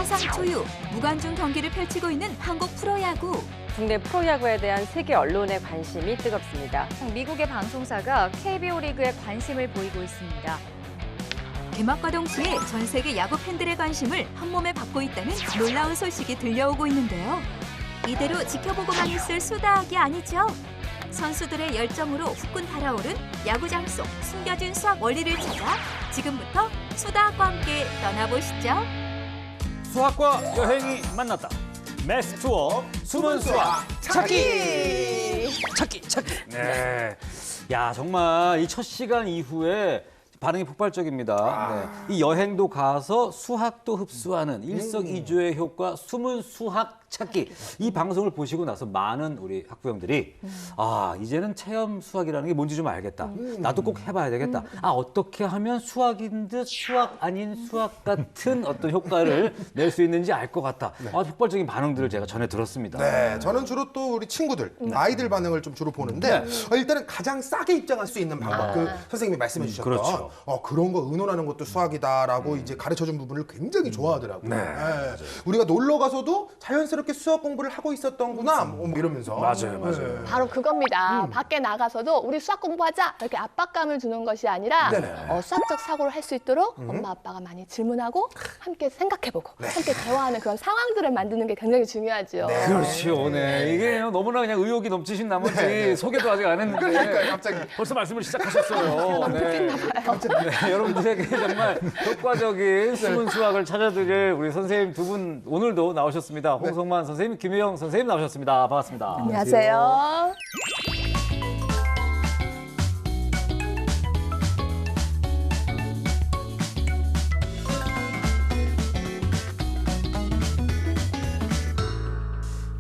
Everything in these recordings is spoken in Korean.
사상 초유 무관중 경기를 펼치고 있는 한국 프로야구. 국내 프로야구에 대한 세계 언론의 관심이 뜨겁습니다. 미국의 방송사가 KBO 리그에 관심을 보이고 있습니다. 개막과 동시에 전 세계 야구 팬들의 관심을 한몸에 받고 있다는 놀라운 소식이 들려오고 있는데요. 이대로 지켜보고만 있을 수다학이 아니죠. 선수들의 열정으로 후끈 달아오른 야구장 속 숨겨진 수학 원리를 찾아 지금부터 수다학과 함께 떠나보시죠. 수학과 여행이 만났다. 매스 투어 숨은 수학 찾기. 네. 야, 정말 이 첫 시간 이후에 반응이 폭발적입니다. 네. 이 여행도 가서 수학도 흡수하는 일석이조의 효과 숨은 수학 찾기. 이 방송을 보시고 나서 많은 우리 학부형들이 이제는 체험 수학이라는 게 뭔지 좀 알겠다. 나도 꼭 해봐야 되겠다. 어떻게 하면 수학인 듯 수학 아닌 수학 같은 어떤 효과를 낼 수 있는지 알 것 같다. 폭발적인 반응들을 제가 전해 들었습니다. 네, 저는 주로 또 우리 친구들, 아이들 반응을 좀 주로 보는데 일단은 가장 싸게 입장할 수 있는 방법, 그 선생님이 말씀해 주셨던 그렇죠. 그런 거 의논하는 것도 수학이다라고 이제 가르쳐준 부분을 굉장히 좋아하더라고요. 네, 우리가 놀러 가서도 자연스럽게 수학 공부를 하고 있었던구나 뭐 이러면서. 맞아요. 바로 그겁니다. 밖에 나가서도 우리 수학 공부하자 이렇게 압박감을 주는 것이 아니라 수학적 사고를 할 수 있도록 엄마 아빠가 많이 질문하고 함께 생각해보고 함께 대화하는 그런 상황들을 만드는 게 굉장히 중요하죠. 그렇죠. 네. 이게 너무나 그냥 의욕이 넘치신 나머지 소개도 아직 안 했는데 그러니까 갑자기. 벌써 말씀을 시작하셨어요. 네. 네, 여러분들에게 정말 효과적인 숨은 수학을 찾아드릴 우리 선생님 두 분 오늘도 나오셨습니다. 홍성만 선생님, 김혜영 선생님 나오셨습니다. 반갑습니다. 안녕하세요.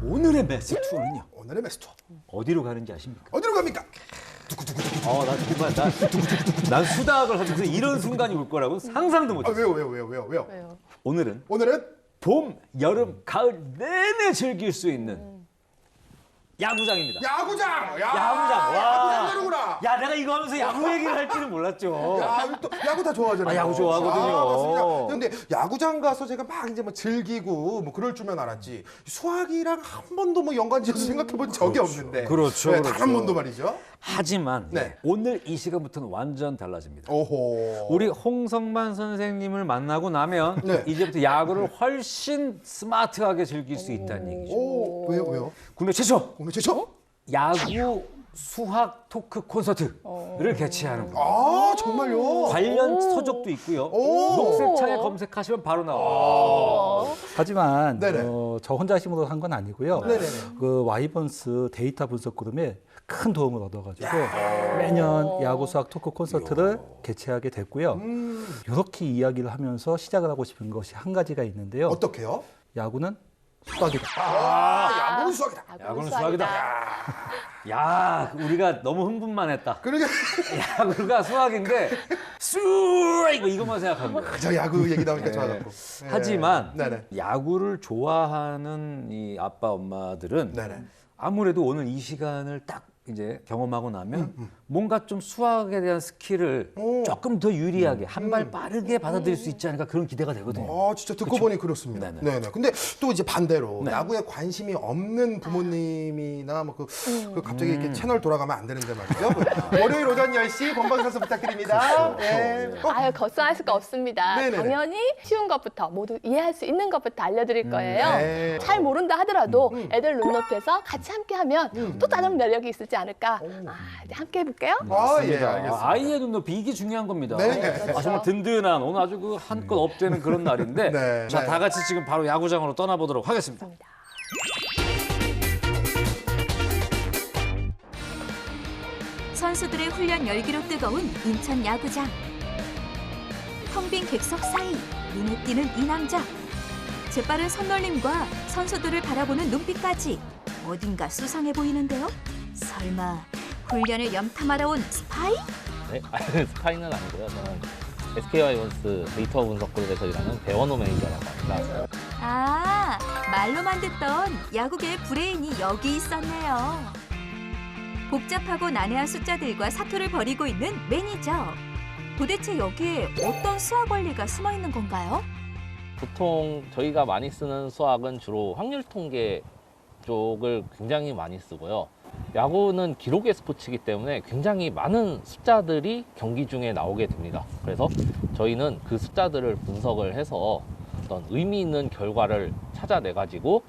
오늘의 매스 투어는요. 오늘의 매스 투어. 어디로 가는지 아십니까? 어디로 갑니까? 나 정말 난 수학을 하면서 이런 순간이 올 거라고 상상도 못했어요. 왜요? 오늘은 오늘은 봄, 여름, 가을 내내 즐길 수 있는 야구장입니다. 야구장! 야구장. 야구장이구나. 야, 내가 이거 하면서 야구 얘기를 할 줄은 몰랐죠. 또 야구 다 좋아하잖아요. 야구 좋아하거든요. 맞습니다. 근데 야구장 가서 제가 막 이제 뭐 즐기고 뭐 그럴 줄만 알았지. 수학이랑 한 번도 뭐 연관지어서 생각해 본 적이 없는데. 그렇죠. 단 한 번도 말이죠. 하지만 네. 오늘 이 시간부터는 완전 달라집니다. 오호. 우리 홍성만 선생님을 만나고 나면 이제부터 야구를 훨씬 스마트하게 즐길 수 있다는 얘기죠. 오, 왜요? 국내 최초 오늘 최초? 야구 수학 토크 콘서트를 개최하는 거예요. 아, 정말요? 관련 서적도 있고요. 녹색창에 검색하시면 바로 나와요. 하지만 네네. 저 혼자 힘으로 한 건 아니고요. 네네네. 그 와이번스 데이터 분석 그룹에 큰 도움을 얻어가지고 매년 야구 수학 토크 콘서트를 개최하게 됐고요. 이렇게 이야기를 하면서 시작을 하고 싶은 것이 한 가지가 있는데요. 어떻게요? 야구는 수학이다. 야구는 수학이다. 야구는 수학이다. 야, 우리가 너무 흥분만 했다. 그러니까 야구가 수학인데 수학 이것만 생각하는 거예요. 저 야구 얘기 나오니까 좋아갖고. 하지만 네네. 야구를 좋아하는 이 아빠 엄마들은 네네. 아무래도 오늘 이 시간을 딱 이제 경험하고 나면 뭔가 좀 수학에 대한 스킬을 조금 더 유리하게 한 발 빠르게 받아들일 수 있지 않을까 그런 기대가 되거든요. 진짜 듣고 보니 그렇습니다. 네네. 네네. 근데 또 이제 반대로 야구에 관심이 없는 부모님이나 뭐 그 갑자기 이렇게 채널 돌아가면 안 되는데 말이죠. 월요일 오전 10시 본방사수 부탁드립니다. 네. 아유, 걱정할 수가 없습니다. 네네네. 당연히 쉬운 것부터 모두 이해할 수 있는 것부터 알려드릴 거예요. 네. 잘 모른다 하더라도 애들 눈높이에서 같이 함께하면 또 다른 매력이 있을지 않을까. 이제 함께 해볼게요. 예, 알겠습니다. 아이의 눈높이 이게 중요한 겁니다. 네. 정말 든든한 오늘 아주 그 한껏 업되는 그런 날인데 네. 자, 네. 다 같이 지금 바로 야구장으로 떠나보도록 하겠습니다. 선수들의 훈련 열기로 뜨거운 인천 야구장. 텅 빈 객석 사이 눈에 띄는 이 남자. 재빠른 손놀림과 선수들을 바라보는 눈빛까지 어딘가 수상해 보이는데요. 설마 훈련을 염탐하러 온 스파이? 네, 스파이는 아니고요. 저는 SK 와이번스 데이터 분석 그룹에서 일하는 배원호 매니저라고 합니다. 말로만 듣던 야구계의 브레인이 여기 있었네요. 복잡하고 난해한 숫자들과 사투를 벌이고 있는 매니저. 도대체 여기에 어떤 수학 원리가 숨어 있는 건가요? 보통 저희가 많이 쓰는 수학은 주로 확률 통계 쪽을 굉장히 많이 쓰고요. 야구는 기록의 스포츠이기 때문에 굉장히 많은 숫자들이 경기 중에 나오게 됩니다. 그래서 저희는 그 숫자들을 분석을 해서 어떤 의미 있는 결과를 찾아내가지고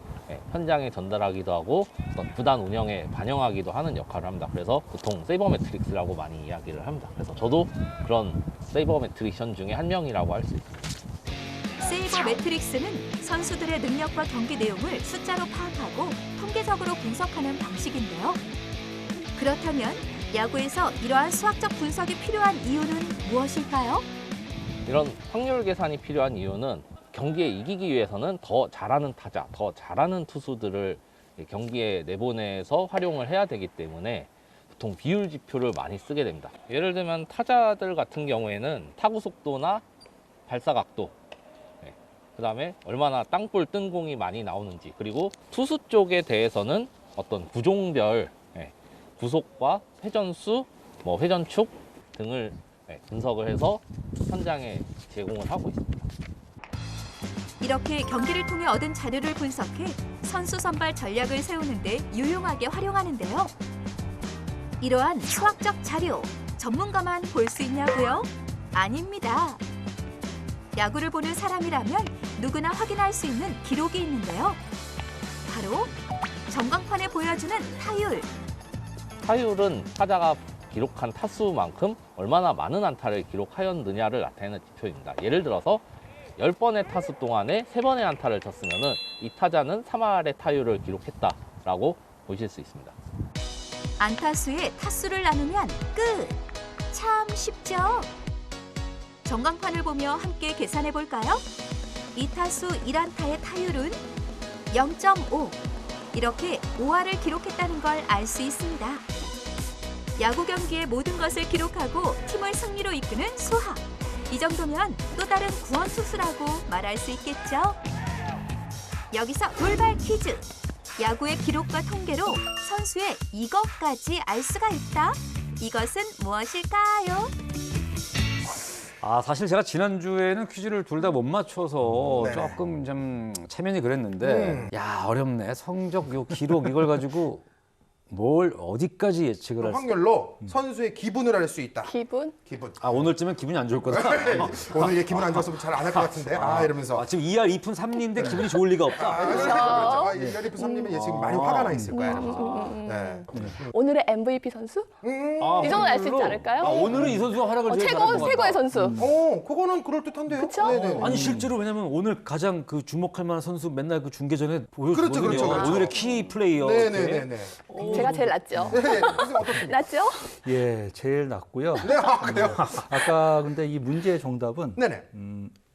현장에 전달하기도 하고 어떤 구단 운영에 반영하기도 하는 역할을 합니다. 그래서 보통 세이버 매트릭스라고 많이 이야기를 합니다. 그래서 저도 그런 세이버 매트리션 중에 한 명이라고 할 수 있습니다. 세이버 매트릭스는 선수들의 능력과 경기 내용을 숫자로 파악하고 통계적으로 분석하는 방식인데요. 그렇다면 야구에서 이러한 수학적 분석이 필요한 이유는 무엇일까요? 이런 확률 계산이 필요한 이유는 경기에 이기기 위해서는 더 잘하는 타자, 더 잘하는 투수들을 경기에 내보내서 활용을 해야 되기 때문에 보통 비율 지표를 많이 쓰게 됩니다. 예를 들면 타자들 같은 경우에는 타구 속도나 발사 각도, 그다음에 얼마나 땅볼 뜬 공이 많이 나오는지, 그리고 투수 쪽에 대해서는 어떤 구종별 구속과 회전수, 회전축 등을 분석을 해서 현장에 제공을 하고 있습니다. 이렇게 경기를 통해 얻은 자료를 분석해 선수 선발 전략을 세우는 데 유용하게 활용하는데요. 이러한 수학적 자료, 전문가만 볼 수 있냐고요? 아닙니다. 야구를 보는 사람이라면 누구나 확인할 수 있는 기록이 있는데요. 바로 전광판에 보여주는 타율. 타율은 타자가 기록한 타수만큼 얼마나 많은 안타를 기록하였느냐를 나타내는 지표입니다. 예를 들어서 10번의 타수 동안에 3번의 안타를 쳤으면 이 타자는 3할의 타율을 기록했다라고 보실 수 있습니다. 안타수에 타수를 나누면 끝! 참 쉽죠? 전광판을 보며 함께 계산해 볼까요? 이 타수 1안타의 타율은 0.5. 이렇게 5할을 기록했다는 걸 알 수 있습니다. 야구 경기의 모든 것을 기록하고 팀을 승리로 이끄는 수학. 이 정도면 또 다른 구원투수라고 말할 수 있겠죠? 여기서 돌발 퀴즈! 야구의 기록과 통계로 선수의 이것까지 알 수가 있다. 이것은 무엇일까요? 사실 제가 지난주에는 퀴즈를 둘 다 못 맞춰서 네네. 조금 좀 체면이 그랬는데 야, 어렵네. 성적, 요 기록 이걸 가지고 뭘 어디까지 예측을 할 수... 확률로 선수의 기분을 알 수 있다. 기분? 기분. 오늘쯤엔 기분이 안 좋을 거다. 오늘 얘 기분 안 좋았으면 잘 안 할 것 같은데. 이러면서. 지금 2할 2푼 3리인데 기분이 좋을 리가 없다. 그렇죠. 이리프 3님은 얘 지금 많이 화가 나 있을 거야. 네. 오늘의 MVP 선수? 이 정도 알 수 있지 않을까요? 오늘은 이 선수가 활약을 제일 잘할 것 같다. 최고의 선수. 그거는 그럴 듯한데요. 그쵸? 네네. 아니 실제로 왜냐면 오늘 가장 그 주목할 만한 선수 맨날 그 중계 전에 보여주거든요. 그렇죠. 오늘의 키 플레이어. 네네네네. 제가 제일 낫죠. 네, 선생님 어떻습니까? 낫죠? 예, 제일 낫고요. 네, 그래요? 아까 근데 이 문제의 정답은 네네.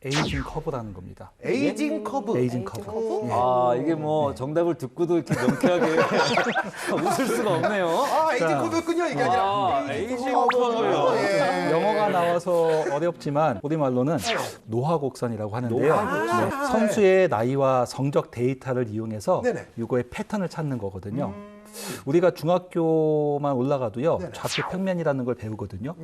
에이징 커브라는 겁니다. 에이징 커브. 에이징 커브. 예. 이게 뭐 정답을 듣고도 이렇게 명쾌하게 웃을 수가 없네요. 에이징 커브군요, 이게 아니라. 에이징 커브요. 예. 영어가 나와서 어렵지만 우리말로는 노화곡선이라고 하는데요. 네, 선수의 나이와 성적 데이터를 이용해서 네네. 이거의 패턴을 찾는 거거든요. 우리가 중학교만 올라가도요, 네네. 좌표 평면이라는 걸 배우거든요.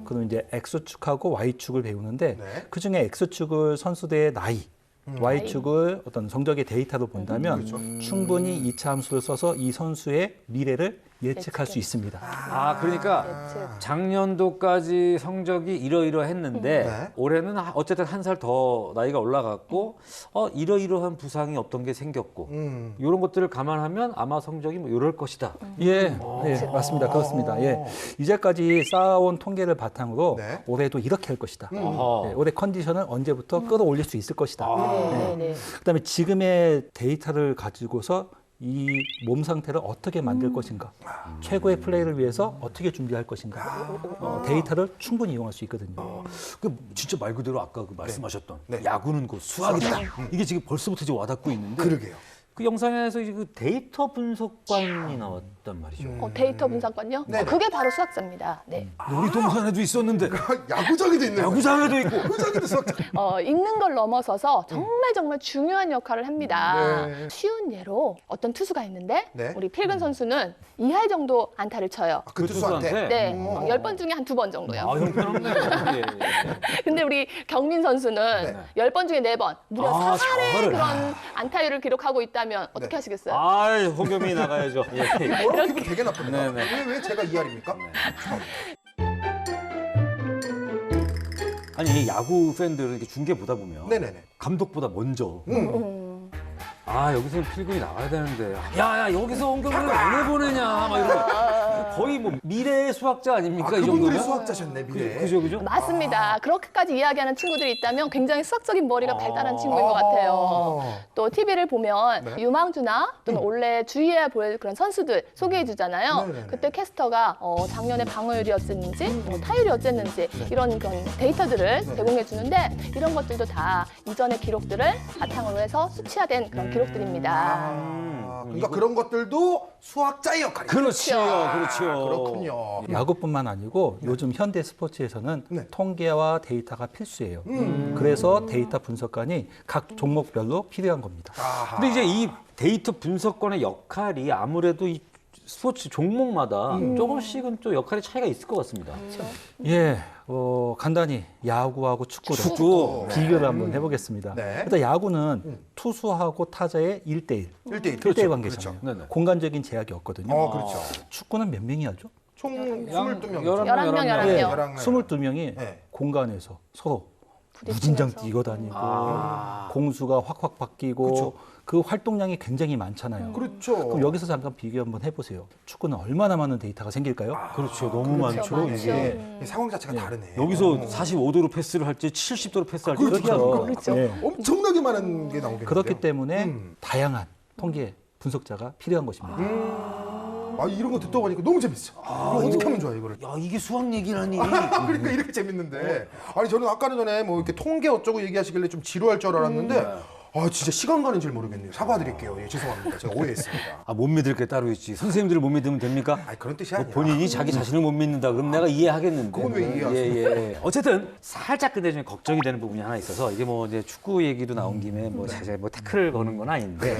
그럼 이제 X축하고 Y축을 배우는데 네. 그중에 X축을 선수들의 나이, Y축을 어떤 성적의 데이터로 본다면 충분히 이차 함수를 써서 이 선수의 미래를 예측할 수 있습니다. 그러니까 작년도까지 성적이 이러이러했는데 네. 올해는 어쨌든 한 살 더 나이가 올라갔고 이러이러한 부상이 어떤 게 생겼고 이런 것들을 감안하면 아마 성적이 뭐 이럴 것이다. 예, 예, 맞습니다. 그렇습니다. 예, 이제까지 쌓아온 통계를 바탕으로 네. 올해도 이렇게 할 것이다. 어허. 예, 올해 컨디션을 언제부터 끌어올릴 수 있을 것이다. 네. 그다음에 지금의 데이터를 가지고서 이 몸 상태를 어떻게 만들 것인가, 최고의 플레이를 위해서 어떻게 준비할 것인가, 데이터를 충분히 이용할 수 있거든요. 그 진짜 말 그대로 아까 그 말씀하셨던 네. 야구는 그 수학이다. 이게 지금 벌써부터 이제 와닿고 있는데 그러게요. 그 영상에서 이제 그 데이터 분석관이 나왔단 말이죠. 데이터 분석관요? 네네. 그게 바로 수학자입니다. 네. 우리 동산에도 있었는데 야구장에도 있는 야구장에도 있고. 야구장에도 수학자. 읽는 걸 넘어서서 정말 중요한 역할을 합니다. 네. 쉬운 예로 어떤 투수가 있는데 네. 우리 필근 선수는 2할 정도 안타를 쳐요. 그 투수한테. 네, 오. 10번 중에 한 2번 정도요. 아, 형편없네요. 예, 예. 근데 우리 경민 선수는 10번 중에 4번, 무려 아, 4할의 저거를. 그런 안타율을 기록하고 있다면 어떻게 네. 하시겠어요? 아, 홍경민이 나가야죠. 예. 뭐라고 기분 되게 나쁘네요. 네네. 왜 제가 이할입니까? 아니, 야구 팬들은 이렇게 중계 보다 보면 네네네. 감독보다 먼저 아, 여기서는 필근이 나가야 되는데 야, 여기서 홍경민을 왜 내보내냐 막 이러고 거의 뭐 미래의 수학자 아닙니까? 이 그분들이 정도면? 수학자셨네, 미래. 그죠? 맞습니다. 그렇게까지 이야기하는 친구들이 있다면 굉장히 수학적인 머리가 발달한 친구인 것 같아요. 또 TV를 보면 네. 유망주나 또는 원래 주의해야 볼 그런 선수들 소개해 주잖아요. 네네네. 그때 캐스터가 작년에 방어율이 어쨌는지 뭐 타율이 어쨌는지 이런 그런 데이터들을 제공해 주는데 이런 것들도 다 이전의 기록들을 바탕으로 해서 수치화된 그런 기록들입니다. 그러니까 그런 것들도 수학자의 역할이죠. 그렇죠. 그렇군요. 야구뿐만 아니고 요즘 현대 스포츠에서는 네. 통계와 데이터가 필수예요. 그래서 데이터 분석관이 각 종목별로 필요한 겁니다. 근데 이제 이 데이터 분석관의 역할이 아무래도 이 스포츠 종목마다 조금씩은 또 역할의 차이가 있을 것 같습니다. 예, 간단히 야구하고 축구를 축구. 비교를 한번 해보겠습니다. 네. 일단 야구는 투수하고 타자의 1대1, 1대1. 1대1 관계잖아요. 네네. 공간적인 제약이 없거든요. 그렇죠. 축구는 몇 명이 하죠? 총 22명. 11명. 예, 11명. 22명이 네. 공간에서 서로 무진장 뛰어다니고 공수가 확확 바뀌고 그쵸. 그 활동량이 굉장히 많잖아요. 그렇죠. 그럼 여기서 잠깐 비교 한번 해보세요. 축구는 얼마나 많은 데이터가 생길까요? 그렇죠. 너무 많죠. 많죠. 이게. 이 상황 자체가 다르네. 여기서 45도로 패스를 할지 70도로 패스할지 그렇죠. 그렇죠. 예. 엄청나게 많은 게 나오겠네요. 그렇기 때문에 다양한 통계 분석자가 필요한 것입니다. 이런 거 듣다 보니까 너무 재밌어. 이거 어떻게 하면 좋아, 이거를. 야, 이게 수학 얘기라니. 그러니까 이렇게 재밌는데. 아니, 저는 아까는 전에 뭐 이렇게 통계 어쩌고 얘기하시길래 좀 지루할 줄 알았는데, 진짜 시간 가는 줄 모르겠네요. 사과드릴게요. 예, 죄송합니다. 제가 오해했습니다. 못 믿을 게 따로 있지. 선생님들을 못 믿으면 됩니까? 그런 뜻이 뭐 아니야. 본인이 자기 자신을 못 믿는다. 그럼 내가 이해하겠는데. 그건 왜 이해하세요? 예. 어쨌든 살짝 근데 좀 걱정이 되는 부분이 하나 있어서 이게 뭐 이제 축구 얘기도 나온 김에 뭐 사실 뭐 태클을 거는 건 아닌데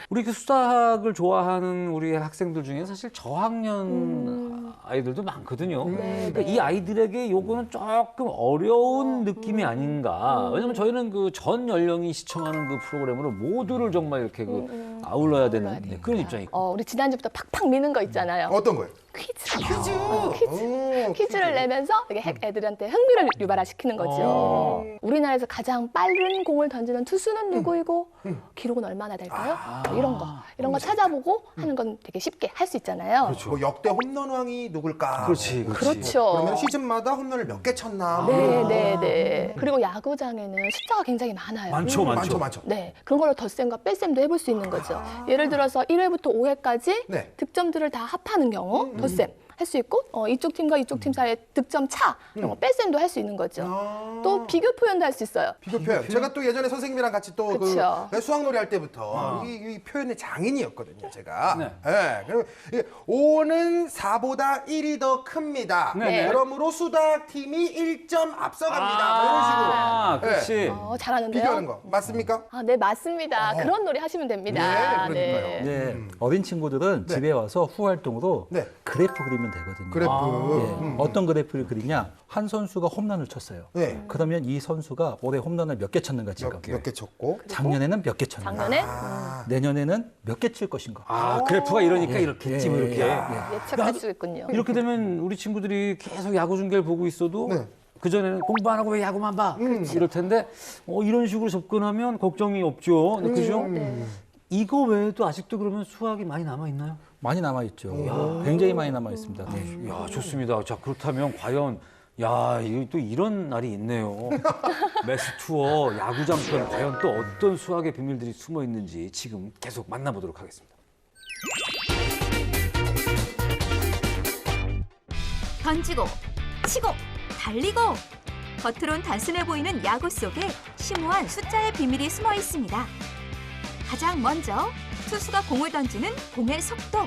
우리 그 수학을 좋아하는 우리 학생들 중에 사실 저학년 아이들도 많거든요. 그러니까 이 아이들에게 요거는 조금 어려운 느낌이 아닌가. 왜냐면 저희는 그 전 연령이 시청하는 그 프로그램으로 모두를 정말 이렇게 그 아울러야 되는 그런 입장이고. 우리 지난주부터 팍팍 미는 거 있잖아요. 어떤 거예요? 퀴즈. 퀴즈. 퀴즈를 내면서 이렇게 애들한테 흥미를 유발시키는 거죠. 우리나라에서 가장 빠른 공을 던지는 투수는 누구이고 기록은 얼마나 될까요? 이런 거 찾아보고 하는 건 되게 쉽게 할 수 있잖아요. 뭐 역대 홈런왕이 누굴까? 그렇지. 그렇죠. 그러면 시즌마다 홈런을 몇 개 쳤나? 네. 그리고 야구장에는 숫자가 굉장히 많아요. 많죠. 네, 그런 걸로 덧셈과 뺄셈도 해볼 수 있는 거죠. 예를 들어서 1회부터 5회까지 네. 득점들을 다 합하는 경우 덧셈 할 수 있고 이쪽 팀과 이쪽 팀 사이의 득점 차 이런 거 뺄셈도 할 수 있는 거죠. 또 비교 표현도 할 수 있어요. 비교 표현. 제가 또 예전에 선생님이랑 같이 또 그쵸. 그 수학놀이 할 때부터 이 표현의 장인이었거든요, 제가. 네. 그리고 5는 4보다 1이 더 큽니다. 네. 그러므로 수학 팀이 1점 앞서갑니다. 뭐 이런 식으로. 그렇지. 잘하는데요. 비교하는 거 맞습니까? 네, 맞습니다. 그런 놀이 하시면 됩니다. 네, 그러니까요. 네, 어린 친구들은 집에 와서 후 활동으로 네. 그래프 그리면 되거든요. 그래프. 예, 어떤 그래프를 그리냐? 한 선수가 홈런을 쳤어요. 네. 그러면 이 선수가 올해 홈런을 몇 개 쳤는가 지금? 몇 개 쳤고. 작년에는 몇 개 쳤는가? 작년에 내년에는 몇 개 칠 것인가? 그래프가 이러니까 이렇겠지 뭐 이렇게. 예측할 수 있군요. 이렇게 되면 우리 친구들이 계속 야구 중계를 보고 있어도 네. 그전에는 공부 안 하고 왜 야구만 봐? 이럴 텐데 이런 식으로 접근하면 걱정이 없죠. 그죠? 이거 외에도 아직도 그러면 수학이 많이 남아 있나요? 많이 남아 있죠. 굉장히 많이 남아 있습니다. 네. 야, 좋습니다. 자, 그렇다면 과연 이거 또 이런 날이 있네요. 매스 투어 야구장 편 과연 또 어떤 수학의 비밀들이 숨어 있는지 지금 계속 만나보도록 하겠습니다. 던지고, 치고, 달리고. 겉으론 단순해 보이는 야구 속에 심오한 숫자의 비밀이 숨어 있습니다. 가장 먼저 투수가 공을 던지는 공의 속도.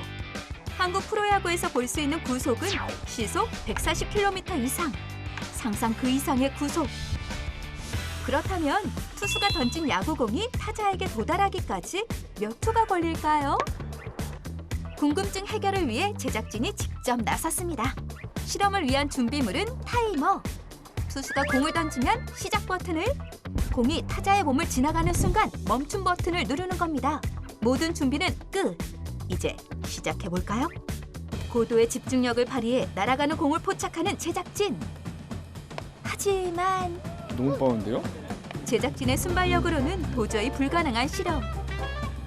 한국 프로야구에서 볼 수 있는 구속은 시속 140km 이상, 상상 그 이상의 구속. 그렇다면 투수가 던진 야구공이 타자에게 도달하기까지 몇 초가 걸릴까요? 궁금증 해결을 위해 제작진이 직접 나섰습니다. 실험을 위한 준비물은 타이머. 투수가 공을 던지면 시작 버튼을, 공이 타자의 몸을 지나가는 순간 멈춤 버튼을 누르는 겁니다. 모든 준비는 끝. 이제 시작해볼까요? 고도의 집중력을 발휘해 날아가는 공을 포착하는 제작진. 하지만 너무 빠른데요? 제작진의 순발력으로는 도저히 불가능한 실험.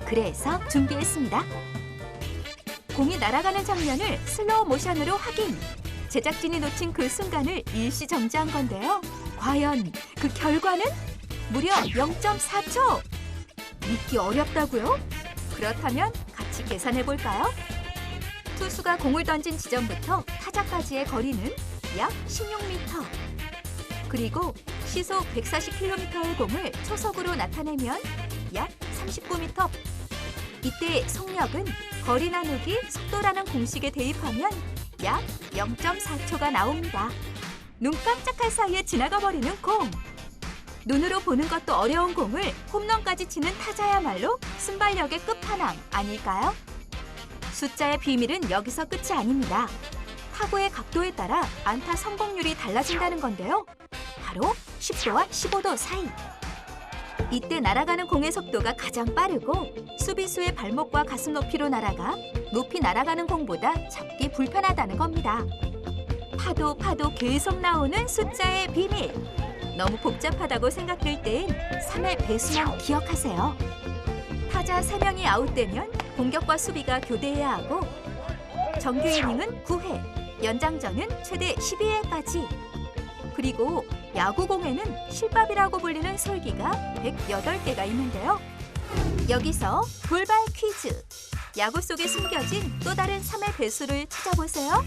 그래서 준비했습니다. 공이 날아가는 장면을 슬로우 모션으로 확인. 제작진이 놓친 그 순간을 일시 정지한 건데요. 과연 그 결과는 무려 0.4초! 믿기 어렵다고요? 그렇다면 같이 계산해 볼까요? 투수가 공을 던진 지점부터 타자까지의 거리는 약 16m. 그리고 시속 140km의 공을 초속으로 나타내면 약 39m. 이때 속력은 거리 나누기 속도라는 공식에 대입하면 약 0.4초가 나옵니다. 눈 깜짝할 사이에 지나가 버리는 공. 눈으로 보는 것도 어려운 공을 홈런까지 치는 타자야말로 순발력의 끝판왕 아닐까요? 숫자의 비밀은 여기서 끝이 아닙니다. 타구의 각도에 따라 안타 성공률이 달라진다는 건데요. 바로 10도와 15도 사이. 이때 날아가는 공의 속도가 가장 빠르고 수비수의 발목과 가슴 높이로 날아가 높이 날아가는 공보다 잡기 불편하다는 겁니다. 파도 계속 나오는 숫자의 비밀. 너무 복잡하다고 생각될 땐 3의 배수만 기억하세요. 타자 3명이 아웃되면 공격과 수비가 교대해야 하고 정규 이닝은 9회, 연장전은 최대 12회까지. 그리고 야구공에는 실밥이라고 불리는 솔기가 108개가 있는데요. 여기서 돌발 퀴즈. 야구 속에 숨겨진 또 다른 3의 배수를 찾아보세요.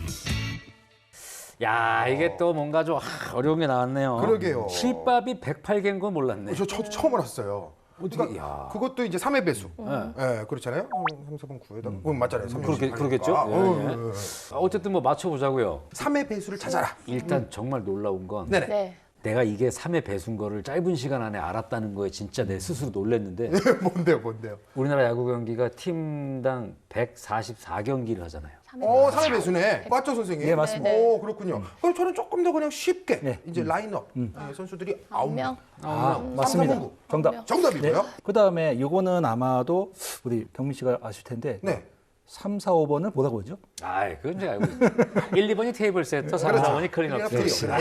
야, 이게 또 뭔가 좀 어려운 게 나왔네요. 그러게요. 실밥이 108개인 건 몰랐네. 저도 처음 알았어요. 어떻게, 야. 그것도 이제 3의 배수. 네. 예, 그렇잖아요. 3, 4번 9에다. 맞잖아요. 3의 그러겠죠. 예, 예. 어쨌든 뭐 맞춰보자고요. 3의 배수를 찾아라. 일단 정말 놀라운 건 네네. 네. 내가 이게 3의 배수인 거를 짧은 시간 안에 알았다는 거에 진짜 내 스스로 놀랐는데 뭔데요? 우리나라 야구 경기가 팀당 144경기를 하잖아요. 3의 배수네. 맞죠, 선생님? 네, 맞습니다. 오, 그렇군요. 그럼 저는 조금 더 그냥 쉽게 네. 이제 라인업 선수들이 9명. 맞습니다. 정답. 정답이고요. 그다음에 이거는 아마도 우리 경민 씨가 아실 텐데 네. 3, 4, 5번을 뭐라고 그러죠? 아, 그건 제가 알고 있어요. 1, 2번이 테이블 세터, 3, 4번이 클린업 그렇죠. 트리오.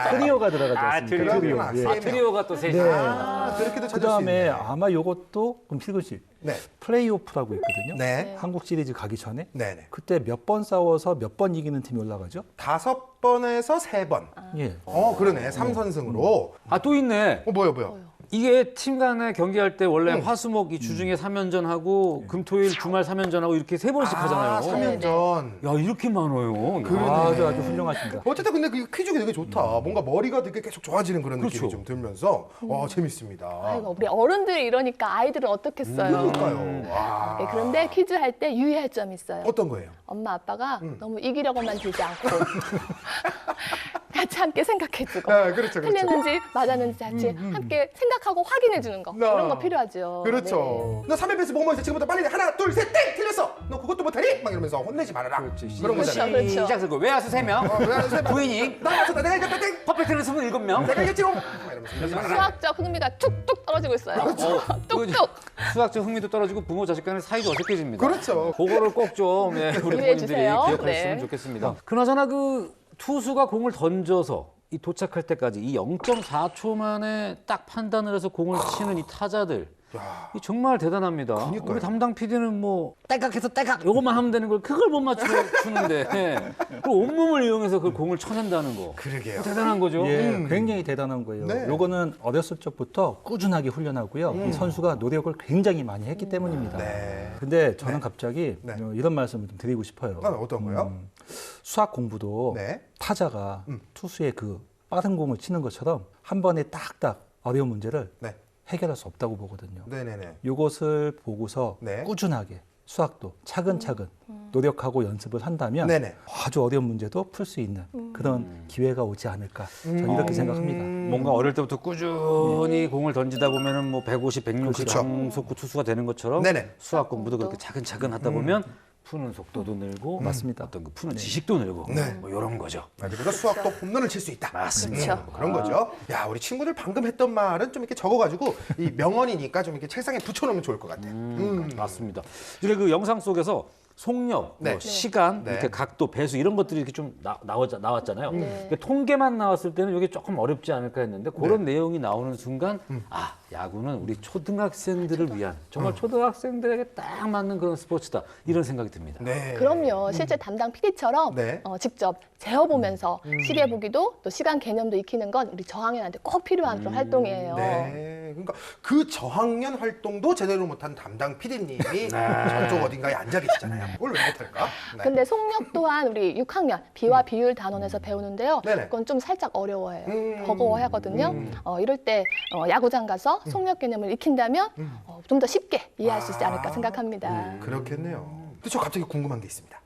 트리오가 들어가지 않습니까? 트리오. 예. 아, 트리오가 또 셋이. 그렇게도 찾을 수 그다음에 있네. 아마 이것도 그럼 필근 씨 네. 플레이오프라고 있거든요. 네. 한국 시리즈 가기 전에 네네. 그때 몇 번 싸워서 몇 번 이기는 팀이 올라가죠? 5번에서 3번. 예. 그러네. 3선승으로. 아, 또 있네. 뭐요? 이게 팀 간에 경기할 때 원래 화수목 이 주중에 3연전하고 금토일 주말 3연전하고 이렇게 3번씩 하잖아요. 3연전. 야, 이렇게 많아요. 아주 아주 훌륭하십니다. 어쨌든 근데 그 퀴즈가 되게 좋다. 뭔가 머리가 되게 계속 좋아지는 그런 느낌이 그렇죠. 좀 들면서 재밌습니다. 아이고, 우리 어른들이 이러니까 아이들은 어떻겠어요. 그러니까요. 와. 네, 그런데 퀴즈 할 때 유의할 점이 있어요. 어떤 거예요? 엄마 아빠가 너무 이기려고만 들지 않고 같이 함께 생각해주고 네, 그렇죠. 틀렸는지 맞았는지 같이 함께 생각하고 확인해주는 거 그런 거 필요하죠. 그렇죠. 너 3회 배스 보면서 지금부터 빨리 하나, 둘, 셋, 땡! 틀렸어! 너 그것도 못하니? 막 이러면서 혼내지 말아라. 그런 거잖아요. 그렇죠. 시작 들고 외야수 3명, 구이닝, 나 맞췄다, 내가 이겼다, 땡! 퍼펙트는 27명. 내가 이겼지, 막 이러면서. 수학적 흥미가 툭툭 떨어지고 있어요. 뚝뚝. 수학적 흥미도 떨어지고 부모 자식 간의 사이도 어색해집니다. 그렇죠. 그거를 꼭 좀 우리 유의해 부모님들이 주세요. 기억하셨으면 네. 좋겠습니다. 그나저나 그 투수가 공을 던져서 이 도착할 때까지 이 0.4초 만에 딱 판단을 해서 공을 치는 이 타자들. 이 정말 대단합니다. 그러니까요. 우리 담당 PD는 뭐 딸깍해서 딸깍 요것만 하면 되는 걸 그걸 못 맞추는데 그 온몸을 이용해서 그 공을 쳐낸다는 거. 그러게요. 대단한 거죠. 예, 굉장히 대단한 거예요. 네. 요거는 어렸을 적부터 꾸준하게 훈련하고요. 이 선수가 노력을 굉장히 많이 했기 때문입니다. 네. 근데 저는 갑자기 네. 이런 말씀을 좀 드리고 싶어요. 어떤 거요? 수학 공부도 네. 타자가 투수의 그 빠른 공을 치는 것처럼 한 번에 딱딱 어려운 문제를 네. 해결할 수 없다고 보거든요. 네네네. 이것을 보고서 네. 꾸준하게 수학도 차근차근 노력하고 연습을 한다면 네네. 아주 어려운 문제도 풀 수 있는 그런 기회가 오지 않을까 저는 이렇게 생각합니다. 뭔가 어릴 때부터 꾸준히 공을 던지다 보면은 뭐 150, 160 그렇죠. 강속구 투수가 되는 것처럼 네네. 수학 공부도 그렇게 차근차근 하다 보면 푸는 속도도 늘고 맞습니다. 어떤 그 푸는 지식도 늘고 네. 뭐 이런 거죠. 그래서 수학도 홈런을 칠 수 있다. 맞습니다. 그런 거죠. 야, 우리 친구들 방금 했던 말은 좀 이렇게 적어가지고 이 명언이니까 좀 이렇게 책상에 붙여놓으면 좋을 것 같아. 맞습니다. 이제 그 영상 속에서 속력, 네. 뭐 시간, 네. 이렇게 각도, 배수 이런 것들이 이렇게 좀 나왔잖아요. 네. 그러니까 통계만 나왔을 때는 이게 조금 어렵지 않을까 했는데 그런 내용이 나오는 순간 아, 야구는 우리 초등학생들을 위한 정말 초등학생들에게 딱 맞는 그런 스포츠다 이런 생각이 듭니다. 네. 그럼요. 실제 담당 PD처럼 네. 직접 재어보면서 시계 보기도 또 시간 개념도 익히는 건 우리 저학년한테 꼭 필요한 그런 활동이에요. 네. 그러니까 그 저학년 활동도 제대로 못한 담당 PD님이 저쪽 어딘가에 앉아 계시잖아요. 그걸 왜 못할까? 네. 근데 속력 또한 우리 6학년 비와 비율 단원에서 배우는데요. 네네. 그건 좀 살짝 어려워해요. 버거워하거든요. 이럴 때 야구장 가서 속력 개념을 익힌다면 좀 더 쉽게 이해할 수 있지 않을까 생각합니다. 그렇겠네요. 근데 저 갑자기 궁금한 게 있습니다.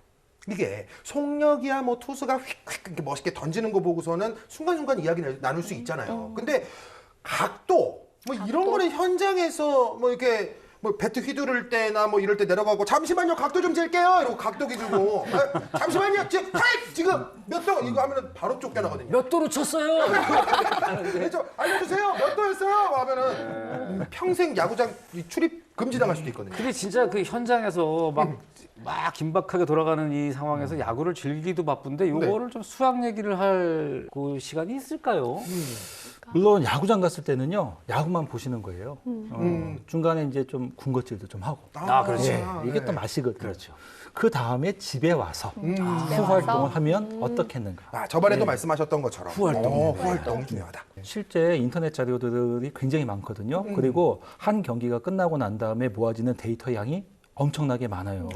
이게 속력이야 뭐 투수가 휙휙 이렇게 멋있게 던지는 거 보고서는 순간순간 이야기 나눌 수 있잖아요. 근데 각도 뭐 이런 거는 현장에서 뭐 이렇게 뭐 배트 휘두를 때나 뭐 이럴 때 내려가고 잠시만요 각도 좀 잴게요 이러고 각도기 들고 잠시만요 지금 몇 도 이거 하면은 바로 쫓겨나거든요. 몇 도로 쳤어요? 그렇죠. 알려주세요 몇 도였어요 하면은 평생 야구장 출입 금지당할 수도 있거든요. 그게 진짜 그 현장에서 막 긴박하게 돌아가는 이 상황에서 야구를 즐기기도 바쁜데 요거를 좀 수학 얘기를 할 그 시간이 있을까요? 물론 야구장 갔을 때는요 야구만 보시는 거예요. 중간에 이제 좀 군것질도 좀 하고. 그렇지. 예, 이게 또 맛이거든요. 그렇죠. 그 다음에 집에 와서 집에 후활동을 와서? 하면 어떻겠는가. 저번에도 말씀하셨던 것처럼 후활동. 후활동 중요하다. 실제 인터넷 자료들이 굉장히 많거든요. 그리고 한 경기가 끝나고 난 다음에 모아지는 데이터 양이 엄청나게 많아요.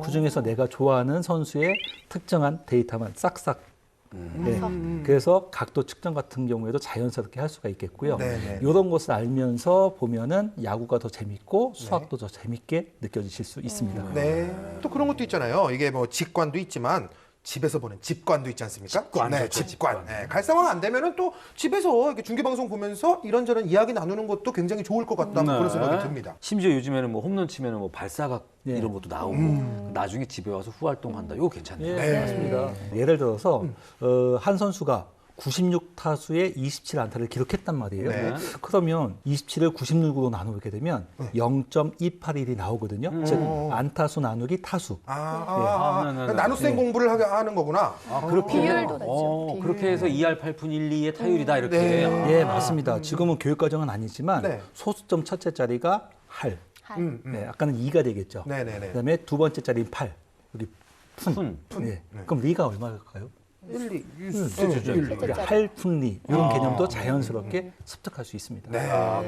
그중에서 내가 좋아하는 선수의 특정한 데이터만 싹싹 네. 그래서 각도 측정 같은 경우에도 자연스럽게 할 수가 있겠고요. 네네. 이런 것을 알면서 보면은 야구가 더 재밌고 수학도 더 재밌게 느껴지실 수 있습니다. 네. 또 그런 것도 있잖아요. 이게 뭐 직관도 있지만 집에서 보는 집관도 있지 않습니까? 집관, 네, 그렇죠, 집관. 네, 갈 상황 안 되면은 또 집에서 이렇게 중계 방송 보면서 이런저런 이야기 나누는 것도 굉장히 좋을 것 같다. 네. 그런 생각이 듭니다. 심지어 요즘에는 뭐 홈런 치면은 뭐 발사각 예. 이런 것도 나오고 나중에 집에 와서 후활동한다. 이거 괜찮네요. 예, 맞습니다. 예를 들어서 한 선수가 96타수에 27안타를 기록했단 말이에요. 네. 그러면 27을 96으로 나누게 되면 0.281이 나오거든요. 즉 안타수 나누기 타수. 네. 나눗셈 공부를 하는 거구나. 그렇게 비율도 되죠. 비율. 그렇게 해서 2할 8푼 1, 2의 타율이다 이렇게. 네. 예, 맞습니다. 지금은 교육과정은 아니지만 네. 소수점 첫째 자리가 할. 네, 아까는 2가 되겠죠. 네네네. 그다음에 두 번째 자리는 8. 여기 푼. 예. 그럼 리가 얼마일까요? 1, 2, 그러니까 할푼리 이런 개념도 자연스럽게 습득할 수 있습니다. 네.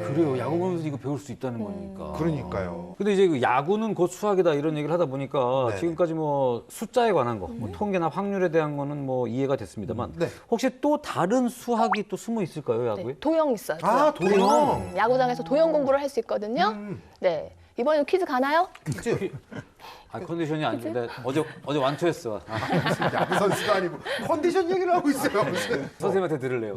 그래요. 야구 보면서 이거 배울 수 있다는 거니까. 그러니까요. 근데 이제 그 야구는 곧 수학이다 이런 얘기를 하다 보니까 네네. 지금까지 뭐 숫자에 관한 거, 뭐 통계나 확률에 대한 거는 뭐 이해가 됐습니다만 네. 혹시 또 다른 수학이 또 숨어 있을까요, 야구에? 네, 도형 있어요. 도형. 야구장에서 도형 공부를 할 수 있거든요. 네. 이번에 퀴즈 가나요? 그치? 컨디션이 안 좋은데 어제 완투했어. 야구 선수가 아니고 컨디션 얘기를 하고 있어요. 무슨. 선생님한테 들을래요.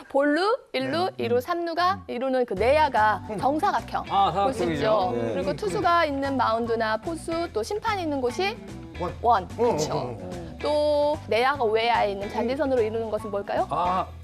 볼루, 일루, 이루, 삼루가 이루는 그 내야가 정사각형 사각형이죠. 보시죠. 네. 그리고 투수가 있는 마운드나 포수 또 심판이 있는 곳이 원. 그렇죠. 또 내야가 외야에 있는 잔디선으로 이루는 것은 뭘까요?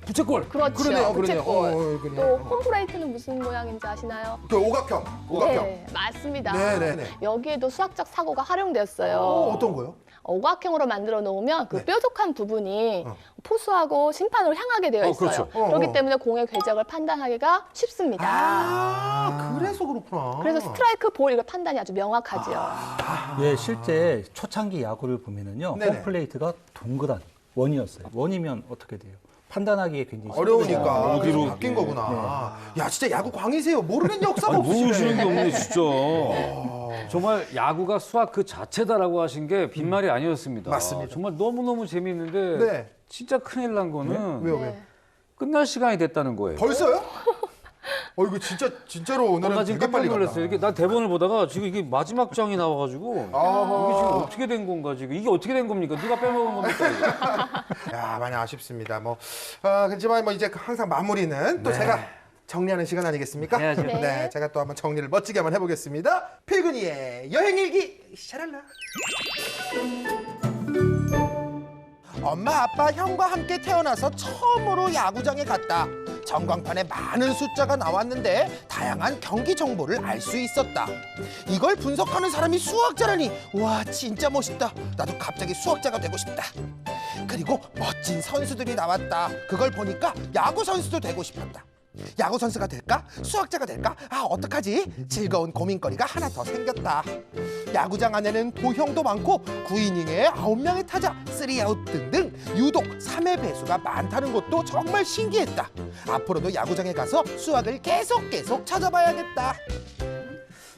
부채꼴. 그렇죠. 그러네요. 부채꼴. 그러네요. 또 홈플레이트는 무슨 모양인지 아시나요? 그 오각형. 네, 맞습니다. 네네네. 여기에도 수학적 사고가 활용되었어요. 어떤 거요? 오각형으로 만들어 놓으면 그 네. 뾰족한 부분이 포수하고 심판으로 향하게 되어 있어요. 그렇죠. 그렇기 때문에 공의 궤적을 판단하기가 쉽습니다. 그래서 그렇구나. 그래서 스트라이크, 볼 이걸 판단이 아주 명확하지요. 예, 실제 초창기 야구를 보면은요, 네네. 홈플레이트가 동그란 원이었어요. 원이면 어떻게 돼요? 판단하기에 굉장히 어려우니까 어디로- 그래서 바뀐 거구나. 야 진짜 야구 광이세요. 모르는 역사가 모르시는 게 없으시네. 없네 진짜. 정말 야구가 수학 그 자체다라고 하신 게 빈말이 아니었습니다. 맞습니다. 정말 너무너무 재미있는데 네. 진짜 큰일 난 거는 왜요? 네. 끝날 시간이 됐다는 거예요. 벌써요? 이거 진짜로 오늘은 나 지금 되게 깜짝 빨리 놀랐어요. 갔다. 이게 난 대본을 보다가 지금 이게 마지막 장이 나와가지고 이게 지금 어떻게 된 건가 지금 이게 어떻게 된 겁니까? 누가 빼먹은 겁니까? 이게? 야, 많이 아쉽습니다. 그렇지만 이제 항상 마무리는 또 제가 정리하는 시간 아니겠습니까? 해야죠. 네, 제가 또 한번 정리를 멋지게 한번 해보겠습니다. 필근이의 여행일기 샤랄라. 엄마, 아빠, 형과 함께 태어나서 처음으로 야구장에 갔다. 전광판에 많은 숫자가 나왔는데 다양한 경기 정보를 알 수 있었다. 이걸 분석하는 사람이 수학자라니, 와, 진짜 멋있다. 나도 갑자기 수학자가 되고 싶다. 그리고 멋진 선수들이 나왔다. 그걸 보니까 야구 선수도 되고 싶었다. 야구 선수가 될까? 수학자가 될까? 어떡하지? 즐거운 고민거리가 하나 더 생겼다. 야구장 안에는 도형도 많고 9이닝에 9명의 타자, 3아웃 등등 유독 3회 배수가 많다는 것도 정말 신기했다. 앞으로도 야구장에 가서 수학을 계속 찾아봐야겠다.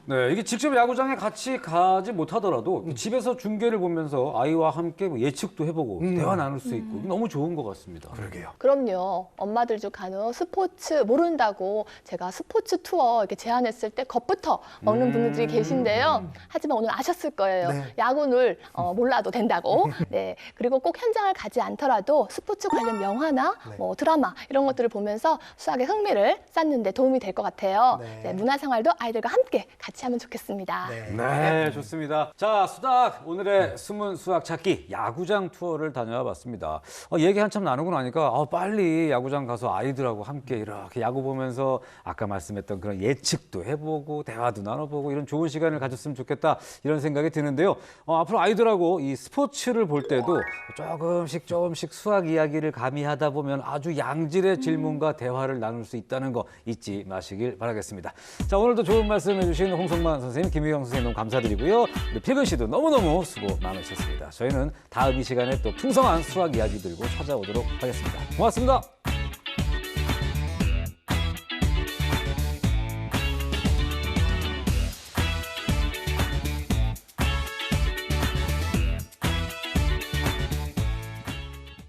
네, 이게 직접 야구장에 같이 가지 못하더라도 집에서 중계를 보면서 아이와 함께 예측도 해보고 대화 나눌 수 있고 너무 좋은 것 같습니다. 그러게요. 그럼요. 엄마들 중 간혹 스포츠 모른다고 제가 스포츠 투어 이렇게 제안했을 때 겁부터 먹는 분들이 계신데요. 하지만 오늘 아셨을 거예요. 네. 야구를 몰라도 된다고. 네. 그리고 꼭 현장을 가지 않더라도 스포츠 관련 영화나 드라마 이런 것들을 보면서 수학의 흥미를 쌓는 데 도움이 될 것 같아요. 네. 네, 문화생활도 아이들과 함께 같이 하면 좋겠습니다. 네, 좋습니다. 자, 수닥 오늘의 숨은 수학 찾기 야구장 투어를 다녀와 봤습니다. 얘기 한참 나누고 나니까 빨리 야구장 가서 아이들하고 함께 이렇게 야구 보면서 아까 말씀했던 그런 예측도 해보고 대화도 나눠보고 이런 좋은 시간을 가졌으면 좋겠다 이런 생각이 드는데요. 앞으로 아이들하고 이 스포츠를 볼 때도 조금씩 수학 이야기를 가미하다 보면 아주 양질의 질문과 대화를 나눌 수 있다는 거 잊지 마시길 바라겠습니다. 자, 오늘도 좋은 말씀 해주신 홍성만 선생님, 김유경 선생님 너무 감사드리고요. 우리 필근 씨도 너무너무 수고 많으셨습니다. 저희는 다음 이 시간에 또 풍성한 수학 이야기 들고 찾아오도록 하겠습니다. 고맙습니다.